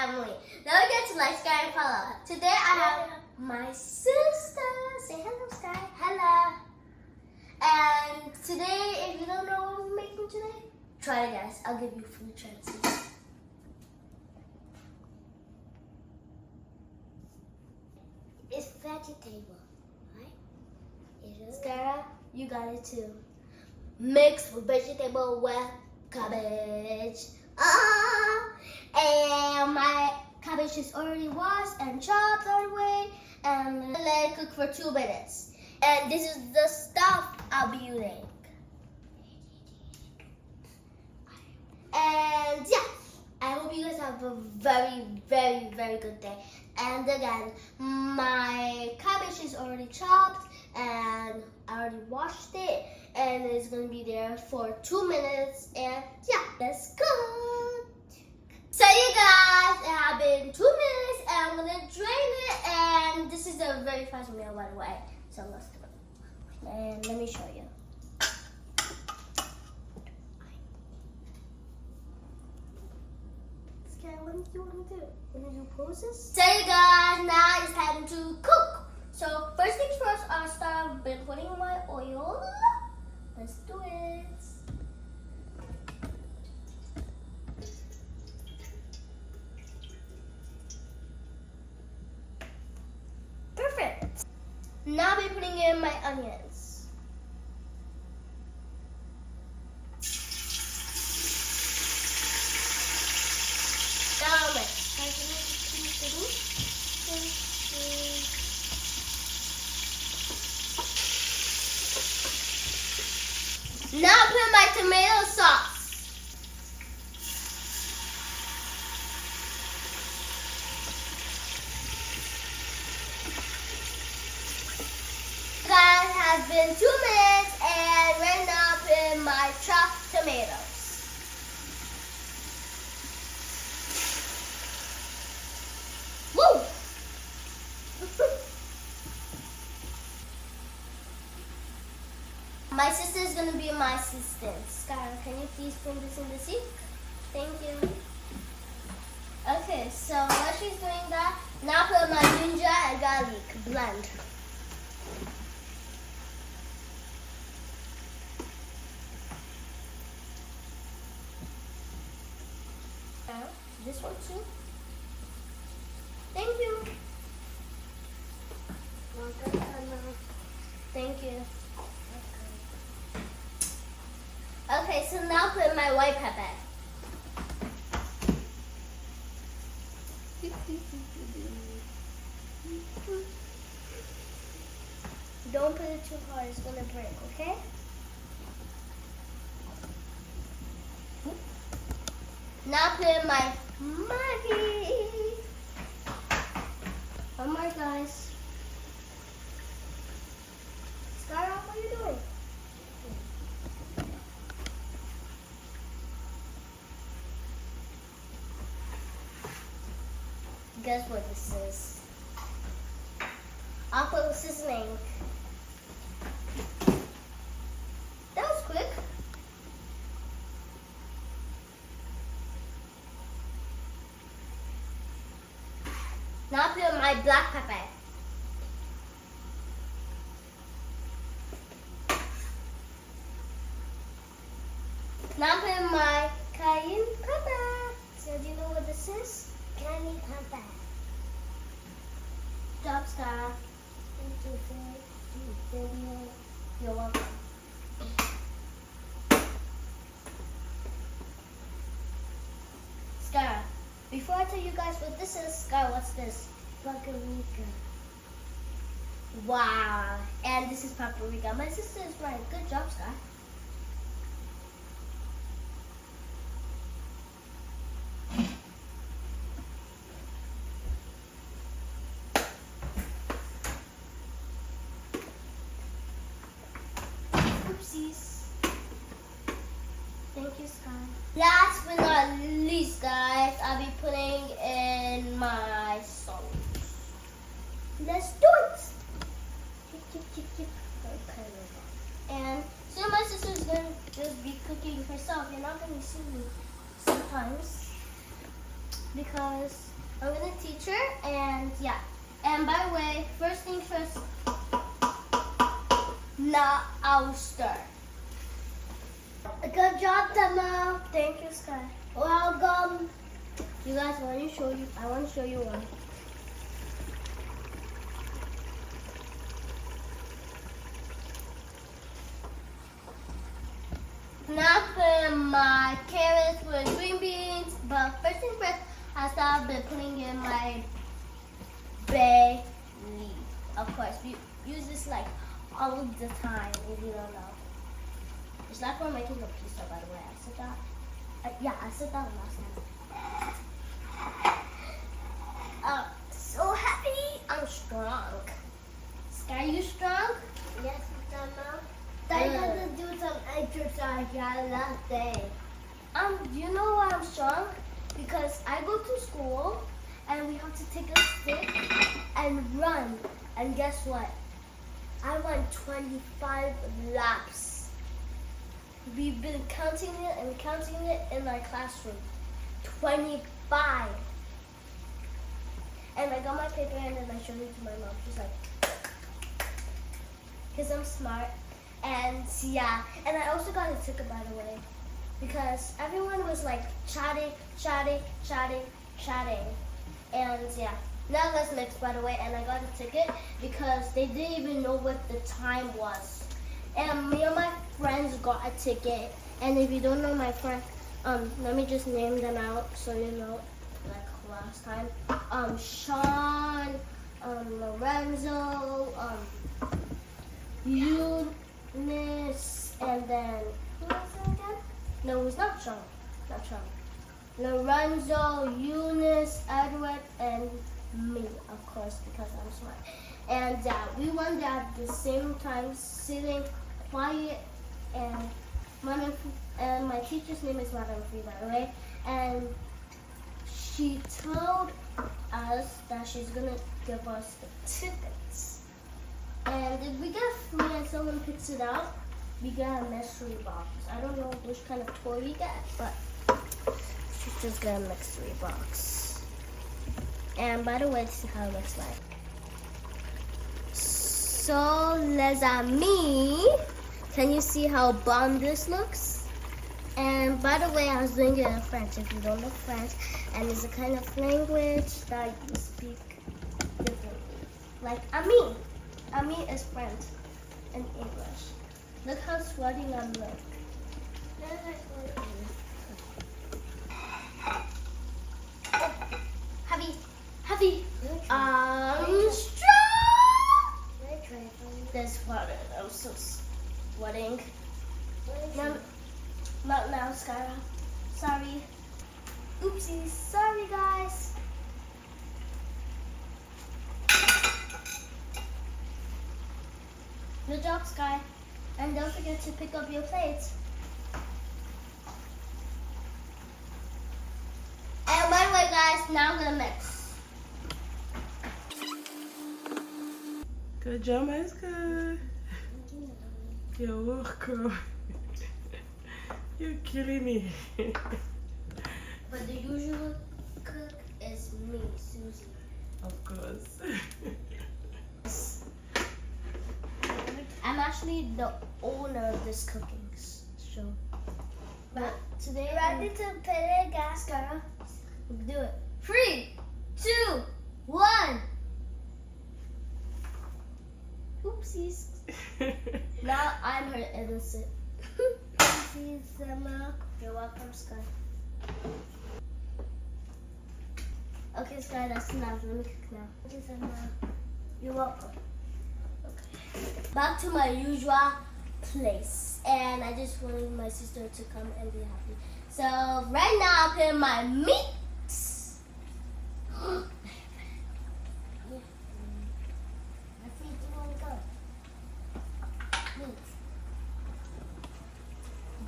family. Don't forget to like, Sky, and follow. Today I have my sister. Say hello, Sky. Hello. And today, if you don't know what we're making today, try it, guys. I'll give you free chances. It's vegetable, right? Sky, you got it too. Mixed with vegetable with cabbage. And my cabbage is already washed and chopped all the way, and let it cook for 2 minutes. And this is the stuff I'll be using. And yeah, I hope you guys have a very, very, very good day. And again, my cabbage is already chopped and I already washed it, and it's gonna be there for 2 minutes. And yeah, let's go. So you guys, it has been 2 minutes and I'm gonna drain it, and this is a very fast meal, by the way. So let's do it. And let me show you. Okay, what do you want to do? Want to do poses? So you guys, now it's time to cook. So first things first, I'll start with putting my oil. Let's do it. Perfect. Now I'll be putting in my onions. Garlic. Now I put my tomato sauce. Guys, has been 2 minutes, and right now I put in my chopped tomatoes. Woo! My sister is going to be my assistant. Skylar, can you please bring this in the sink? Thank you. Okay, so while she's doing that, now put my ginger and garlic blend. This one too. Thank you. Thank you. Okay, so now put my white pepper. Don't put it too hard, it's gonna break, okay? Now put in my Maggi. One more, guys. Start off, what are you doing? Guess what this is? I'll put seasoning. That was quick. Now put in my black pepper. Now put in my cayenne pepper. So do you know what this is? Cayenne pepper. Job star. You're welcome. Scar, before I tell you guys what this is, Scar, what's this? Paprika. Wow. And this is paprika. My sister is right. Good job, Scar. Oopsies. Thank you, Sky. Last but not least, guys, I'll be putting in my salt. Let's do it. And so my sister's going to just be cooking herself. You're not going to see me sometimes. because I'm gonna teach her, and yeah. And by the way, first things first, now I'll start. Good job, Demo. Thank you, Sky. Welcome. You guys, I want to show you one. Now for my carrots with green beans, but first thing first, I started putting in my bay leaf. Of course, we use this like all of the time, if you don't know. It's like we're making a pizza, by the way. I said that. Yeah, I said that last time. So happy. I'm strong. Sky, you strong? Yes, Mama. I got to do some exercise last day. You know why I'm strong? Because I go to school and we have to take a stick and run. And guess what? I went 25 laps. We've been counting it in our classroom. 25. And I got my paper and then I showed it to my mom. She's like, because I'm smart. And yeah, and I also got a ticket, by the way, because everyone was like chatting. And yeah, now let's mix, by the way, and I got a ticket because they didn't even know what the time was. And me and my friends got a ticket, and if you don't know my friend, let me just name them out so you know, like last time. Sean, Lorenzo, Eunice, and then who was it again? No, it was not Sean. Not Sean. Lorenzo, Eunice, Edward, and me, of course, because I'm smart. And we went there at the same time, sitting quiet, and my teacher's name is Madam Free, by the way, and she told us that she's gonna give us the tickets. And if we get free and someone picks it out, we get a mystery box. I don't know which kind of toy we get, but she's just get a mystery box. And by the way, this is how it looks like. So, les amis, can you see how bomb this looks? And by the way, I was doing it in French, if you don't know French. And it's a kind of language that you speak differently. Like ami. Ami is French in English. Look how sweaty I'm like. Heavy. I'm strong. This water. I'm so sweating. No, not now, Skyra. Sorry. Oopsies. Sorry, guys. Good job, Sky. And don't forget to pick up your plates. And by the way, guys, now I'm gonna mix. Good job, my Sky. You're welcome. You're killing me. But the usual cook is me, Susie. Of course. I'm actually the owner of this cooking show. But today, ready to put it, gas, Cara? Do it. 3, 2, 1. Oopsies. Now I'm her innocent. Oopsies, Emma. You're welcome, Sky. Okay, Sky, that's enough. Let me cook now. Oopsies, Emma. You're welcome. Back to my usual place, and I just wanted my sister to come and be happy. So right now I'm putting my meats. Let's see if you want to go.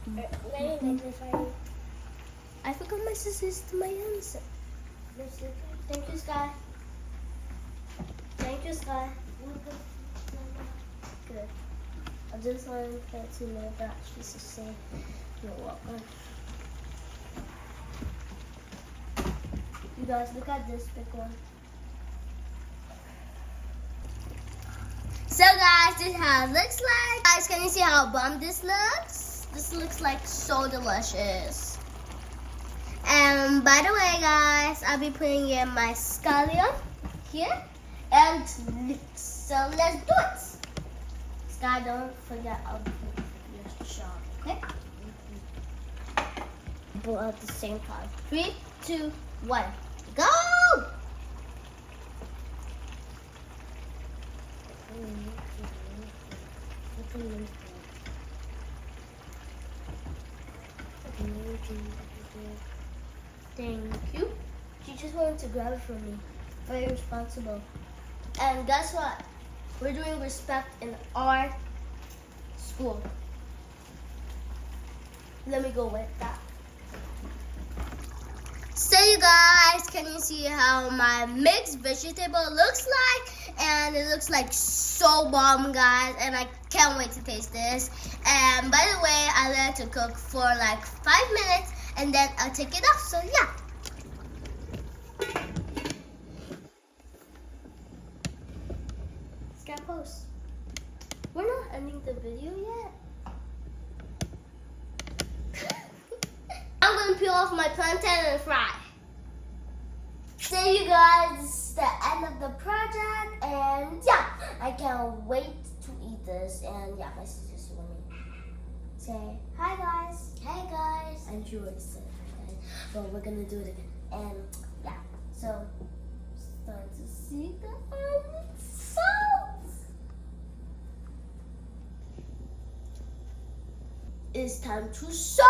Meat. I forgot my scissors to my answer. Thank you, Sky. Thank you, Sky. Good. I just wanted to know that she's the same. You're welcome. You guys, look at this big one. So guys, this is how it looks like. Guys, can you see how bomb this looks? This looks like so delicious. And by the way, guys, I'll be putting in my scallion here. And so let's do it. Sky, don't forget I'll put your shot, okay? Both at the same time. 3, 2, 1, go! Thank you. She just wanted to grab it from me. Very responsible. And guess what? We're doing respect in our school. Let me go with that. So you guys, can you see how my mixed vegetable looks like? And it looks like so bomb, guys. And I can't wait to taste this. And by the way, I let it to cook for like 5 minutes. And then I'll take it off. So yeah. Scan post. We're not ending the video yet. I'm gonna peel off my plantain and fry. So you guys, this is the end of the project, and yeah, I can't wait to eat this. And yeah, my sister's with me. Say hi guys. Hey guys. I'm sure it's said hi guys, but we're gonna do it again. And yeah, so start to see the end results. It's time to serve.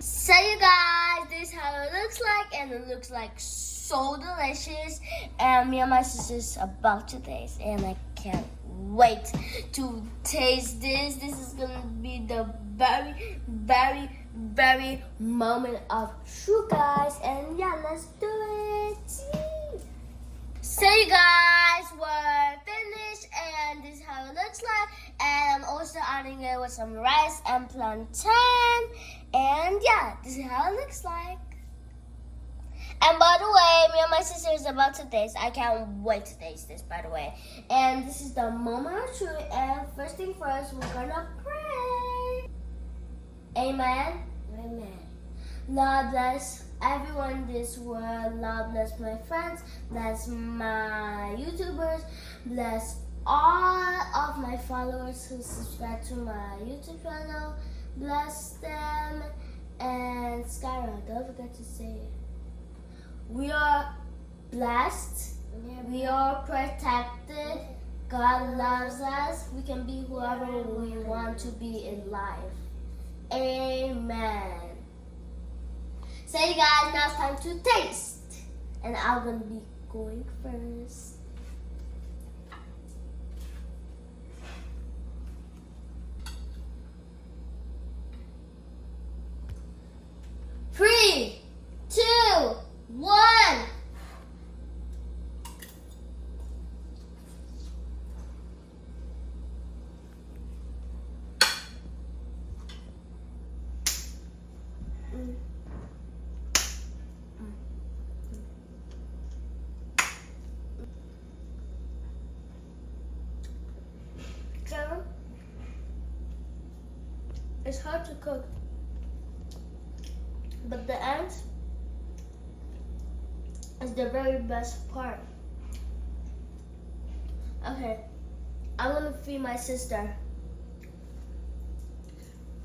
So you guys, this is how it looks like, and it looks like so delicious. And me and my sister's about to taste, and I can't wait to taste this. This is gonna be the very, very, very moment of truth, guys. And yeah, let's do it. So you guys, we're finished, and this is how it looks like. And I'm also adding it with some rice and plantain. And yeah, this is how it looks like. And by the way, me and my sister is about to taste. I can't wait to taste this, by the way. And this is the moment of truth. And first thing first, we're gonna pray. Amen. Amen. Lord bless everyone in this world. Lord bless my friends. Bless my YouTubers. Bless all of my followers who subscribe to my YouTube channel. Bless them. And Skyra, don't forget to say it. We are blessed. We are protected. God loves us. We can be whoever we want to be in life. Amen. So you guys, now it's time to taste. And I'm going to be going first. Three, 2, 1. It's hard to cook, but the end is the very best part. Okay, I'm gonna feed my sister.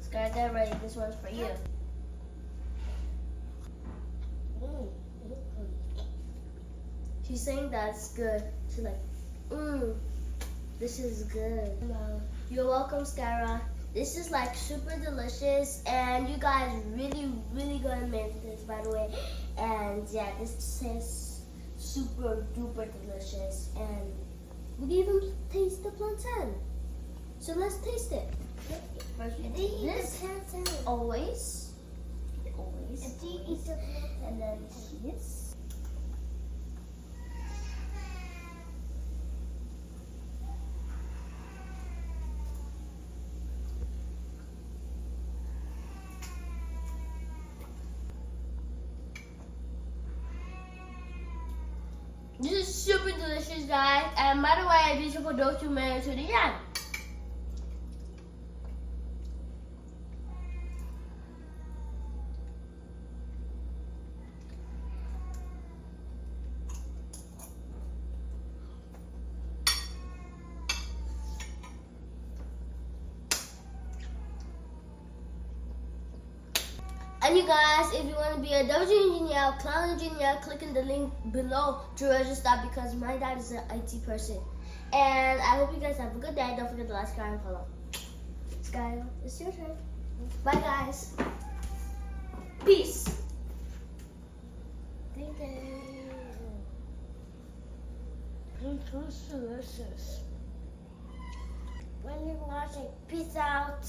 Sky, get ready. This one's for you. She's saying that's good. She's like, this is good. You're welcome, Skyra. This is like super delicious, and you guys really, really gonna make this, by the way. And yeah, this is super duper delicious, and we can even taste the plantain. So let's taste it. First we do this. Always. And then this. super delicious, guys. And by the way, these are for those who made it to the end. And you guys, if you want to be a Veggie engineer, clown engineer, click in the link below to register because my dad is an IT person. And I hope you guys have a good day. Don't forget to like, subscribe, and follow. Sky, it's your turn. Bye, guys. Peace. Thank you. It was delicious. When you're watching, peace out.